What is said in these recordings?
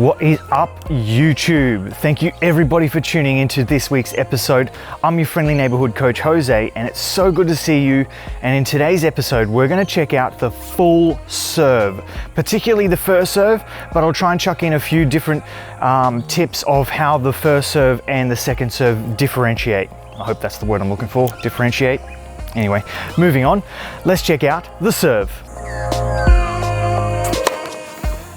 What is up, YouTube? Thank you everybody for tuning into this week's episode. I'm your friendly neighborhood coach, Jose, and it's so good to see you. And in today's episode, we're going to check out the full serve, particularly the first serve, but I'll try and chuck in a few different tips of how the first serve and the second serve differentiate. I hope that's the word I'm looking for, differentiate. Anyway, moving on, let's check out the serve.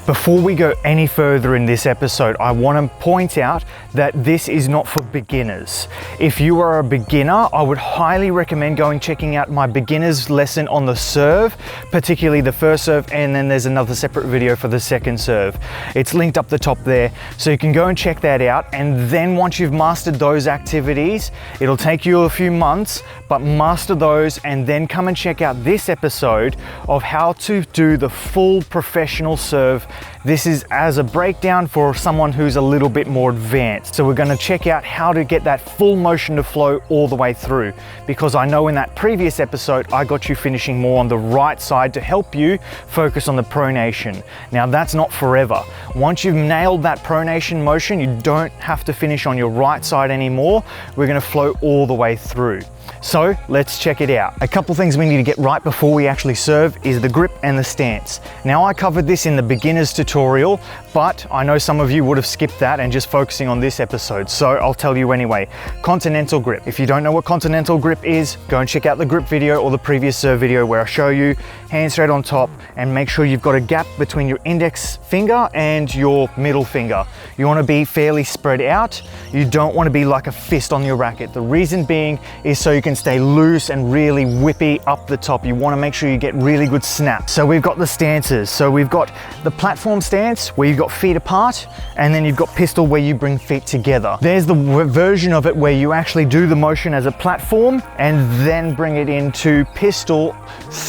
Before we go any further in this episode, I want to point out that this is not for beginners. If you are a beginner, I would highly recommend checking out my beginner's lesson on the serve, particularly the first serve, and then there's another separate video for the second serve. It's linked up the top there, so you can go and check that out. And then once you've mastered those activities, it'll take you a few months, but master those and then come and check out this episode of how to do the full professional serve. This is as a breakdown for someone who's a little bit more advanced. So we're going to check out how to get that full motion to flow all the way through, because I know in that previous episode I got you finishing more on the right side to help you focus on the pronation. Now that's not forever. Once you've nailed that pronation motion, you don't have to finish on your right side anymore. We're going to flow all the way through. So let's check it out. A couple things we need to get right before we actually serve is the grip and the stance. Now I covered this in the beginner's tutorial, but I know some of you would have skipped that and just focusing on this episode. So I'll tell you anyway. Continental grip. If you don't know what continental grip is, go and check out the grip video or the previous serve video where I show you hand straight on top, and make sure you've got a gap between your index finger and your middle finger. You want to be fairly spread out. You don't want to be like a fist on your racket. The reason being is so you can stay loose and really whippy up the top. You want to make sure you get really good snap. So we've got the stances. So we've got the platform stance where you've got feet apart, and then you've got pistol where you bring feet together. There's the version of it where you actually do the motion as a platform and then bring it into pistol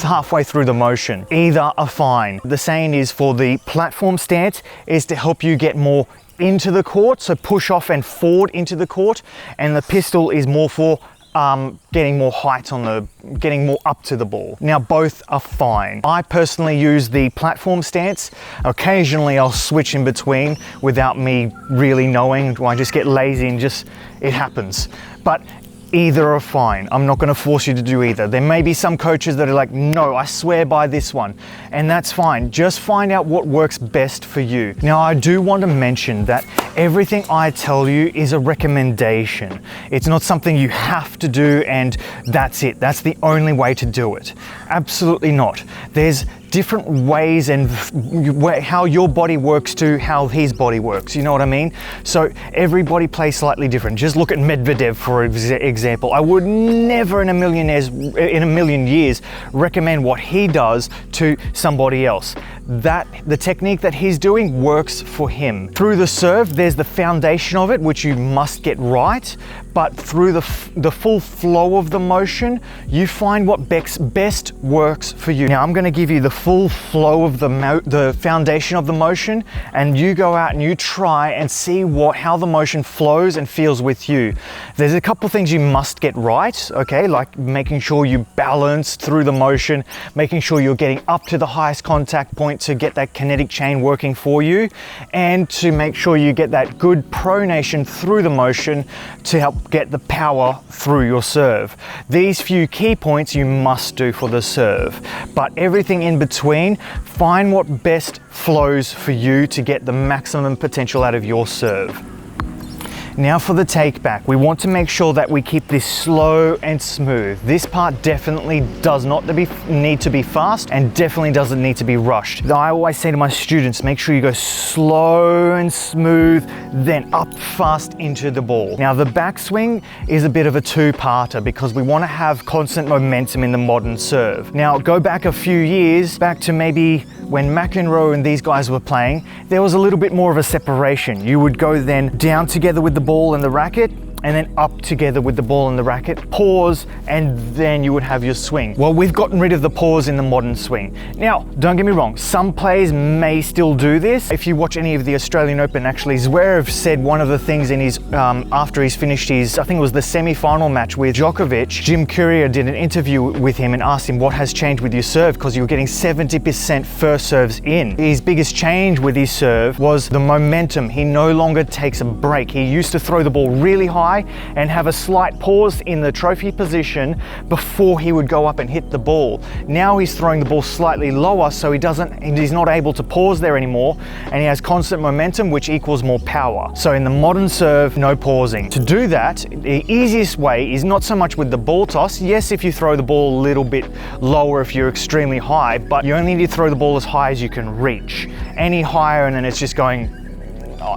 halfway through the motion. Either are fine. The saying is for the platform stance is to help you get more into the court, so push off and forward into the court, and the pistol is more for getting more height on getting more up to the ball. Now both are fine. I personally use the platform stance. Occasionally I'll switch in between without me really knowing. I just get lazy and it happens. But either are fine. I'm not going to force you to do either. There may be some coaches that are like, no, I swear by this one, and that's fine. Just find out what works best for you. Now, I do want to mention that everything I tell you is a recommendation. It's not something you have to do and that's it. That's the only way to do it. Absolutely not. There's different ways and how your body works to how his body works, you know what I mean? So everybody plays slightly different. Just look at Medvedev for example. I would never in a million years recommend what he does to somebody else. The technique that he's doing works for him. Through the serve, there's the foundation of it, which you must get right, but through the full flow of the motion, you find what best works for you. Now I'm going to give you the full flow of the foundation of the motion, and you go out and you try and see how the motion flows and feels with you. There's a couple things you must get right, okay, like making sure you balance through the motion, making sure you're getting up to the highest contact point to get that kinetic chain working for you, and to make sure you get that good pronation through the motion to help get the power through your serve. These few key points you must do for the serve, but everything in between, find what best flows for you to get the maximum potential out of your serve. Now for the take back, we want to make sure that we keep this slow and smooth. This part definitely does not need to be fast, and definitely doesn't need to be rushed. I always say to my students, make sure you go slow and smooth, then up fast into the ball. Now the backswing is a bit of a two-parter because we want to have constant momentum in the modern serve. Now go back a few years, back to maybe when McEnroe and these guys were playing, there was a little bit more of a separation. You would go then down together with the ball and the racket, and then up together with the ball and the racket, pause, and then you would have your swing. Well, we've gotten rid of the pause in the modern swing. Now, don't get me wrong, some players may still do this. If you watch any of the Australian Open, actually, Zverev said one of the things in his, after he's finished his, I think it was the semi-final match with Djokovic, Jim Courier did an interview with him and asked him what has changed with your serve, because you were getting 70% first serves in. His biggest change with his serve was the momentum. He no longer takes a break. He used to throw the ball really high and have a slight pause in the trophy position before he would go up and hit the ball. Now he's throwing the ball slightly lower, so he's not able to pause there anymore, and he has constant momentum, which equals more power. So in the modern serve, no pausing. To do that, the easiest way is not so much with the ball toss. Yes, if you throw the ball a little bit lower if you're extremely high, but you only need to throw the ball as high as you can reach. Any higher and then it's just going,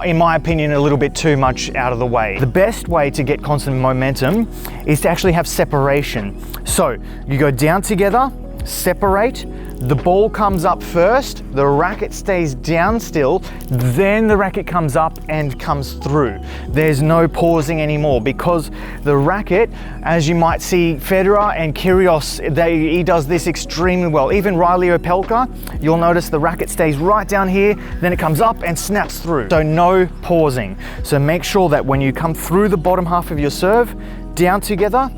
in my opinion, a little bit too much out of the way. The best way to get constant momentum is to actually have separation. So you go down together, separate, the ball comes up first, the racket stays down still, then the racket comes up and comes through. There's no pausing anymore, because the racket, as you might see Federer and Kyrgios, he does this extremely well. Even Riley Opelka, you'll notice the racket stays right down here, then it comes up and snaps through. So no pausing. So make sure that when you come through the bottom half of your serve, down together,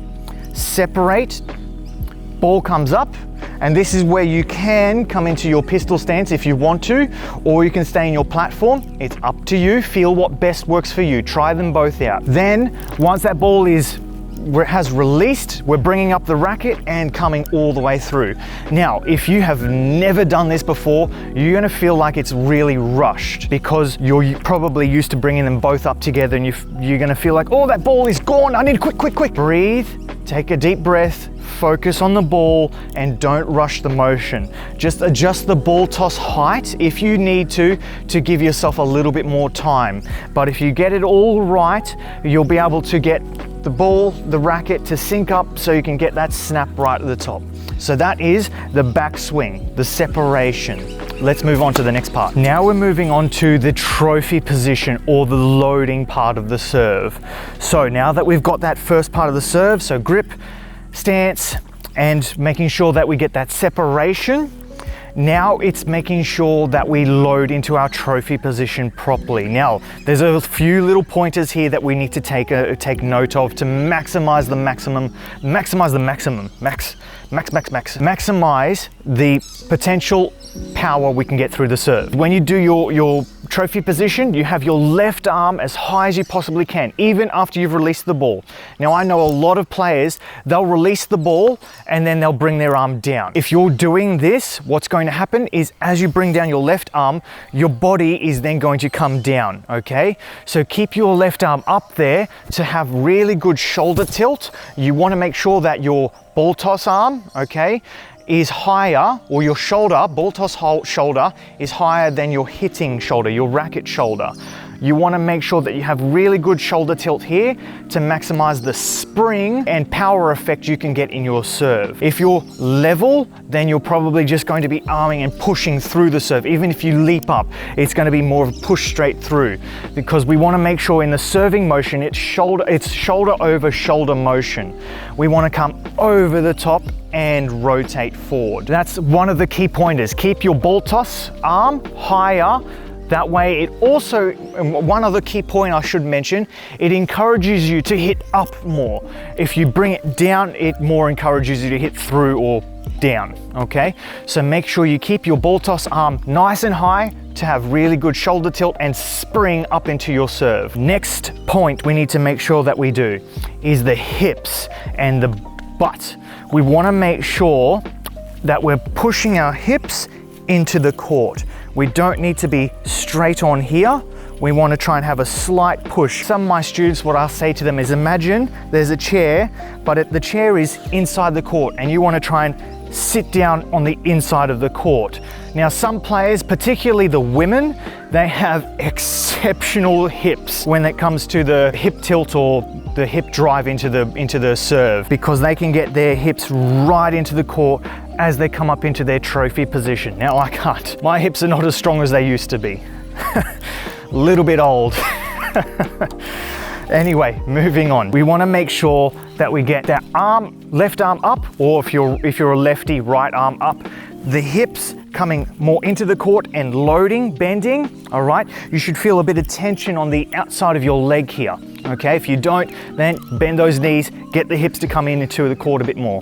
separate, ball comes up, and this is where you can come into your pistol stance if you want to, or you can stay in your platform. It's up to you. Feel what best works for you. Try them both out. Then, once that ball has released, we're bringing up the racket and coming all the way through. Now, if you have never done this before, you're gonna feel like it's really rushed, because you're probably used to bringing them both up together, and you're gonna feel like, oh, that ball is gone. I need quick. Breathe, take a deep breath, focus on the ball, and don't rush the motion. Just adjust the ball toss height if you need to give yourself a little bit more time. But if you get it all right, you'll be able to get the ball, the racket to sync up so you can get that snap right at the top. So that is the backswing, the separation. Let's move on to the next part. Now we're moving on to the trophy position, or the loading part of the serve. So now that we've got that first part of the serve, so grip, stance, and making sure that we get that separation, now it's making sure that we load into our trophy position properly. Now, there's a few little pointers here that we need to take note of to maximize the potential power we can get through the serve. When you do your trophy position, you have your left arm as high as you possibly can, even after you've released the ball. Now, I know a lot of players, they'll release the ball and then they'll bring their arm down. If you're doing this, what's going to happen is, as you bring down your left arm, your body is then going to come down, okay? So keep your left arm up there to have really good shoulder tilt. You want to make sure that your ball toss arm, okay, is higher, or your shoulder, ball toss shoulder, is higher than your hitting shoulder, your racket shoulder. You want to make sure that you have really good shoulder tilt here to maximize the spring and power effect you can get in your serve. If you're level, then you're probably just going to be arming and pushing through the serve. Even if you leap up, it's going to be more of a push straight through, because we want to make sure in the serving motion, it's shoulder over shoulder motion. We want to come over the top and rotate forward. That's one of the key pointers. Keep your ball toss arm higher. That way, it also, one other key point I should mention, it encourages you to hit up more. If you bring it down, it more encourages you to hit through or down, okay? So make sure you keep your ball toss arm nice and high to have really good shoulder tilt and spring up into your serve. Next point we need to make sure that we do is the hips and the butt. We want to make sure that we're pushing our hips into the court. We don't need to be straight on here. We want to try and have a slight push. Some of my students, what I'll say to them is, imagine there's a chair, but the chair is inside the court, and you want to try and sit down on the inside of the court. Now, some players, particularly the women, they have exceptional hips when it comes to the hip tilt or the hip drive into the serve, because they can get their hips right into the court as they come up into their trophy position. Now, I can't. My hips are not as strong as they used to be. A little bit old. Anyway, moving on. We want to make sure that we get that arm, left arm up, or if you're a lefty, right arm up. The hips coming more into the court and loading, bending, all right? You should feel a bit of tension on the outside of your leg here, okay? If you don't, then bend those knees, get the hips to come into the court a bit more.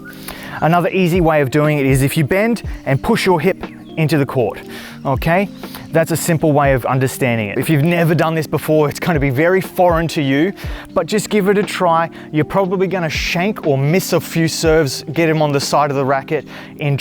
Another easy way of doing it is if you bend and push your hip into the court, okay? That's a simple way of understanding it. If you've never done this before, it's going to be very foreign to you, but just give it a try. You're probably going to shank or miss a few serves, get them on the side of the racket in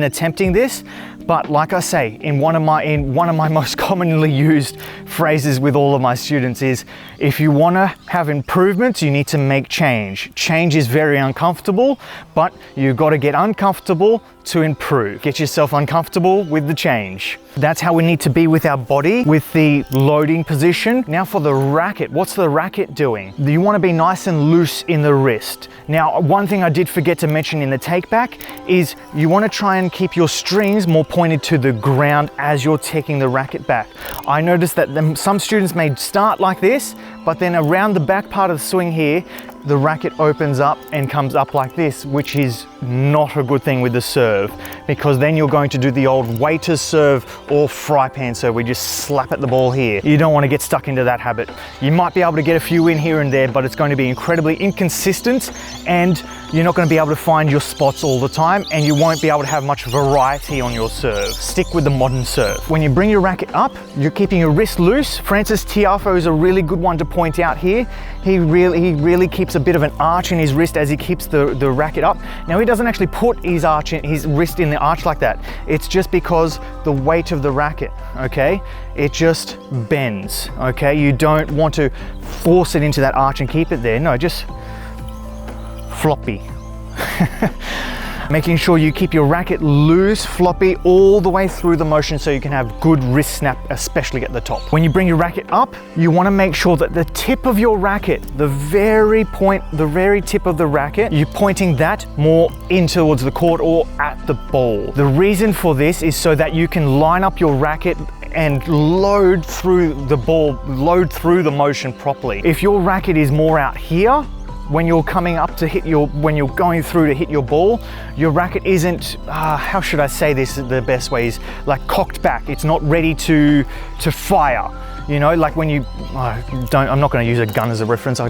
attempting this. But like I say, in one of my most commonly used phrases with all of my students is, if you want to have improvements, you need to make change. Change is very uncomfortable, but you've got to get uncomfortable to improve. Get yourself uncomfortable with the change. That's how we need to be with our body, with the loading position. Now for the racket, what's the racket doing? You want to be nice and loose in the wrist. Now, one thing I did forget to mention in the take back is you want to try and keep your strings more pointed to the ground as you're taking the racket back. I noticed that some students may start like this, but then around the back part of the swing here, the racket opens up and comes up like this, which is not a good thing with the serve, because then you're going to do the old waiter's serve or fry pan serve. We just slap at the ball here. You don't want to get stuck into that habit. You might be able to get a few in here and there, but it's going to be incredibly inconsistent, and you're not going to be able to find your spots all the time, and you won't be able to have much variety on your serve. Stick with the modern serve. When you bring your racket up, you're keeping your wrist loose. Francis Tiafoe is a really good one to point out here. He really keeps a bit of an arch in his wrist as he keeps the racket up. Now, he doesn't actually put his wrist in the arch like that. It's just because the weight of the racket, okay? It just bends, okay? You don't want to force it into that arch and keep it there. No, just floppy. Making sure you keep your racket loose, floppy, all the way through the motion so you can have good wrist snap, especially at the top. When you bring your racket up, you want to make sure that the tip of your racket, the very tip of the racket, you're pointing that more in towards the court or at the ball. The reason for this is so that you can line up your racket and load through the ball, load through the motion properly. If your racket is more out here, when you're coming up to hit when you're going through to hit your ball, your racket isn't, how should I say this the best way, is like cocked back. It's not ready to fire. You know, like when you, I'm not going to use a gun as a reference. I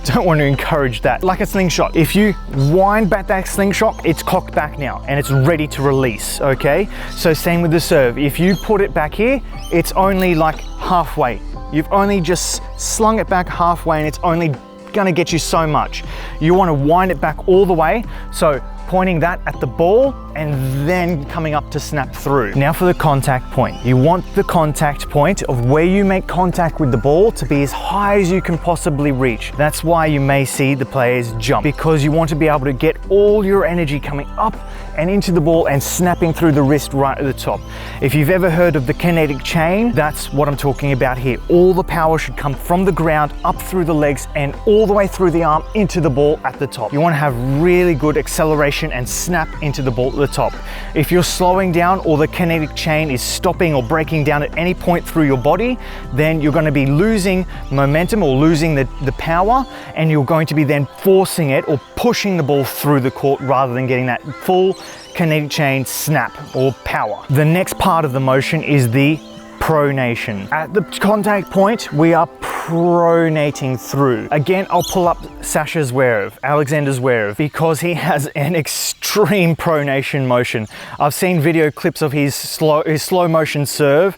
don't want to encourage that. Like a slingshot. If you wind back that slingshot, it's cocked back now and it's ready to release, okay? So same with the serve. If you put it back here, it's only like halfway. You've only just slung it back halfway and it's only going to get you so much. You want to wind it back all the way, so pointing that at the ball and then coming up to snap through. Now for the contact point. You want the contact point of where you make contact with the ball to be as high as you can possibly reach. That's why you may see the players jump, because you want to be able to get all your energy coming up and into the ball and snapping through the wrist right at the top. If you've ever heard of the kinetic chain, that's what I'm talking about here. All the power should come from the ground up through the legs and all the way through the arm into the ball at the top. You want to have really good acceleration and snap into the ball at the top. If you're slowing down or the kinetic chain is stopping or breaking down at any point through your body, then you're going to be losing momentum or losing the power, and you're going to be then forcing it or pushing the ball through the court rather than getting that full kinetic chain snap or power. The next part of the motion is the pronation. At the contact point, we are pronating through. Again, I'll pull up Sasha Zverev, Alexander Zverev, because he has an extreme pronation motion. I've seen video clips of his slow motion serve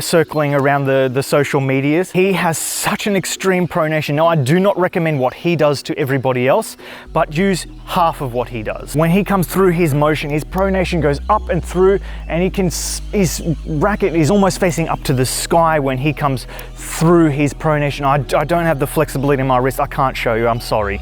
circling around the social medias. He has such an extreme pronation. Now, I do not recommend what he does to everybody else, but use half of what he does. When he comes through his motion, his pronation goes up and through, and his racket is almost facing up to the sky when he comes through his pronation. I don't have the flexibility in my wrist. I can't show you, I'm sorry.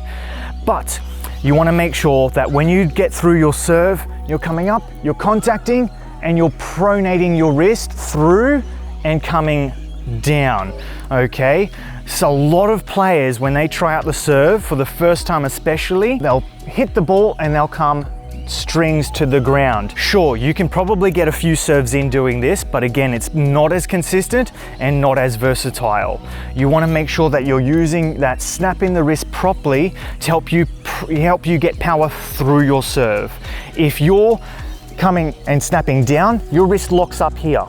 But you want to make sure that when you get through your serve, you're coming up, you're contacting, and you're pronating your wrist through and coming down, okay? So a lot of players, when they try out the serve for the first time especially, they'll hit the ball and they'll come strings to the ground. Sure, you can probably get a few serves in doing this, but again, it's not as consistent and not as versatile. You want to make sure that you're using that snap in the wrist properly to help you get power through your serve. If you're coming and snapping down, your wrist locks up here.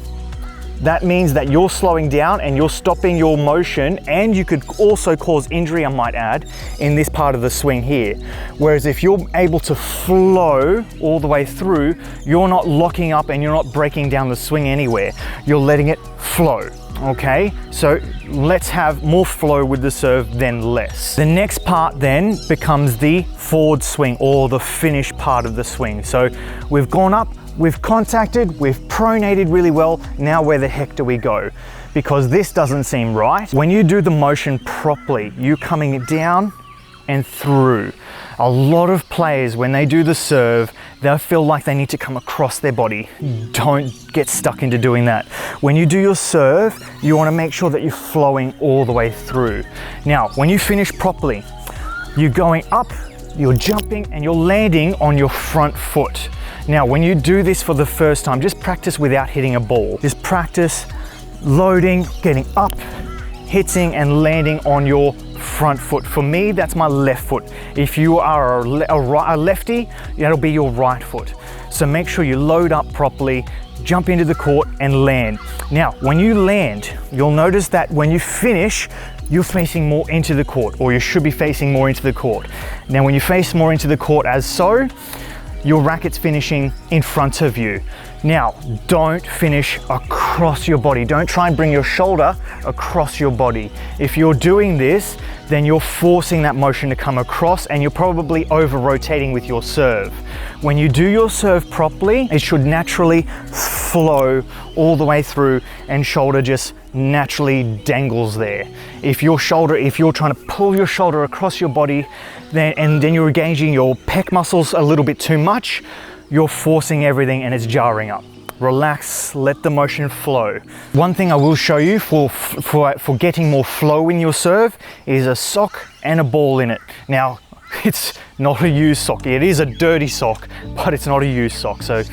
That means that you're slowing down and you're stopping your motion, and you could also cause injury, I might add, in this part of the swing here. Whereas if you're able to flow all the way through, you're not locking up and you're not breaking down the swing anywhere. You're letting it flow, okay? So let's have more flow with the serve than less. The next part then becomes the forward swing, or the finish part of the swing. So we've gone up, we've contacted, we've pronated really well. Now where the heck do we go? Because this doesn't seem right. When you do the motion properly, you're coming down and through. A lot of players, when they do the serve, they'll feel like they need to come across their body. Don't get stuck into doing that. When you do your serve, you want to make sure that you're flowing all the way through. Now, when you finish properly, you're going up, you're jumping, and you're landing on your front foot. Now, when you do this for the first time, just practice without hitting a ball. Just practice loading, getting up, hitting, and landing on your front foot. For me, that's my left foot. If you are a lefty, that'll be your right foot. So make sure you load up properly, jump into the court, and land. Now, when you land, you'll notice that when you finish, you're facing more into the court, or you should be facing more into the court. Now, when you face more into the court as so, your racket's finishing in front of you. Now, don't finish across your body. Don't try and bring your shoulder across your body. If you're doing this, then you're forcing that motion to come across, and you're probably over rotating with your serve. When you do your serve properly, it should naturally flow all the way through, and shoulder just naturally dangles there. If you're trying to pull your shoulder across your body, then you're engaging your pec muscles a little bit too much, you're forcing everything and it's jarring up. Relax, let the motion flow. One thing I will show you for getting more flow in your serve is a sock and a ball in it. Now, it's not a used sock. It is a dirty sock, but it's not a used sock. So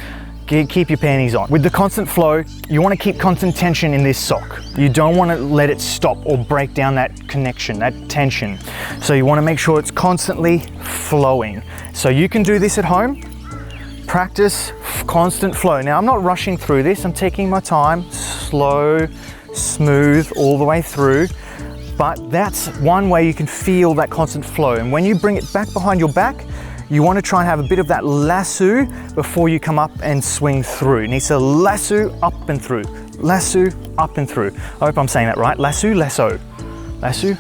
keep your panties on. With the constant flow, you want to keep constant tension in this sock. You don't want to let it stop or break down that connection, that tension. So you want to make sure it's constantly flowing. So you can do this at home. Practice constant flow. Now, I'm not rushing through this. I'm taking my time, slow, smooth, all the way through. But that's one way you can feel that constant flow. And when you bring it back behind your back, you want to try and have a bit of that lasso before you come up and swing through. It needs to lasso up and through. Lasso up and through. I hope I'm saying that right. Lasso, lasso, lasso.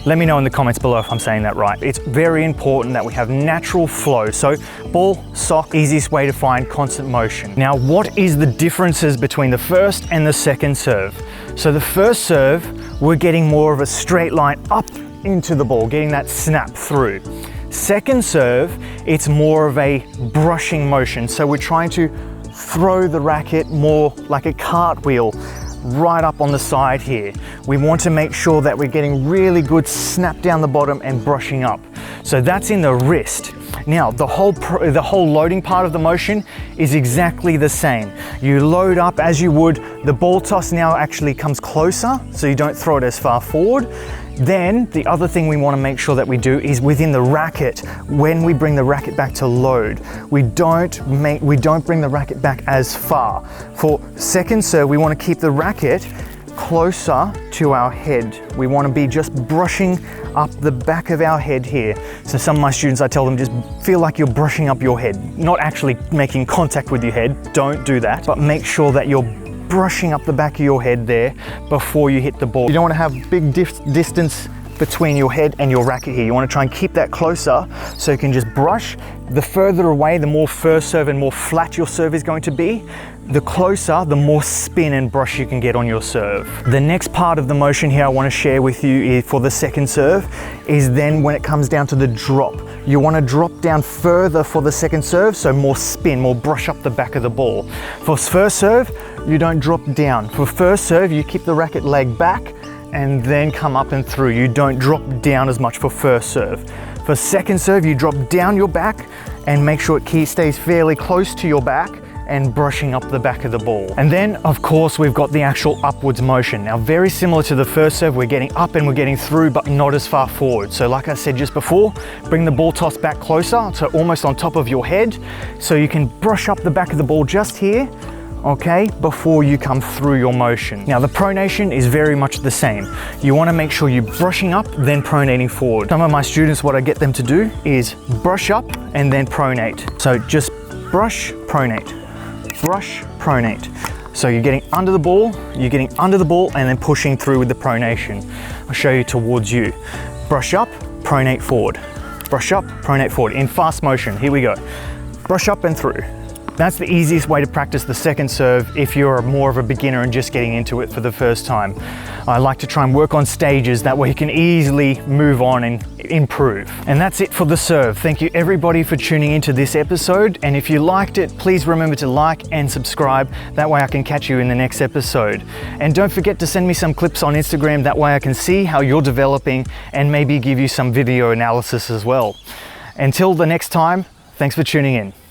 Let me know in the comments below if I'm saying that right. It's very important that we have natural flow. So ball, sock, easiest way to find constant motion. Now, what is the differences between the first and the second serve? So the first serve, we're getting more of a straight line up into the ball, getting that snap through. Second serve, it's more of a brushing motion. So we're trying to throw the racket more like a cartwheel right up on the side here. We want to make sure that we're getting really good snap down the bottom and brushing up. So that's in the wrist. Now, the whole loading part of the motion is exactly the same. You load up as you would. The ball toss now actually comes closer, so you don't throw it as far forward. Then the other thing we want to make sure that we do is within the racket, when we bring the racket back to load, we don't bring the racket back as far. For second serve, we want to keep the racket closer to our head. We want to be just brushing up the back of our head here. So some of my students, I tell them, just feel like you're brushing up your head, not actually making contact with your head. Don't do that, but make sure that you're brushing up the back of your head there before you hit the ball. You don't want to have big distance between your head and your racket here. You want to try and keep that closer so you can just brush. The further away, the more first serve and more flat your serve is going to be. The closer, the more spin and brush you can get on your serve. The next part of the motion here I want to share with you for the second serve is then when it comes down to the drop. You want to drop down further for the second serve, so more spin, more brush up the back of the ball. For first serve, you don't drop down. For first serve, you keep the racket leg back and then come up and through. You don't drop down as much for first serve. For second serve, you drop down your back and make sure it stays fairly close to your back and brushing up the back of the ball. And then of course we've got the actual upwards motion. Now very similar to the first serve, we're getting up and we're getting through, but not as far forward. So like I said just before, bring the ball toss back closer to almost on top of your head, so you can brush up the back of the ball just here, okay, before you come through your motion. Now the pronation is very much the same. You want to make sure you're brushing up, then pronating forward. Some of my students, what I get them to do is brush up and then pronate. So just brush, pronate. Brush, pronate. So you're getting under the ball, and then pushing through with the pronation. I'll show you towards you. Brush up, pronate forward. Brush up, pronate forward in fast motion. Here we go. Brush up and through. That's the easiest way to practice the second serve if you're more of a beginner and just getting into it for the first time. I like to try and work on stages, that way you can easily move on and improve. And that's it for the serve. Thank you everybody for tuning into this episode, and if you liked it, please remember to like and subscribe, that way I can catch you in the next episode. And don't forget to send me some clips on Instagram, that way I can see how you're developing and maybe give you some video analysis as well. Until the next time, thanks for tuning in.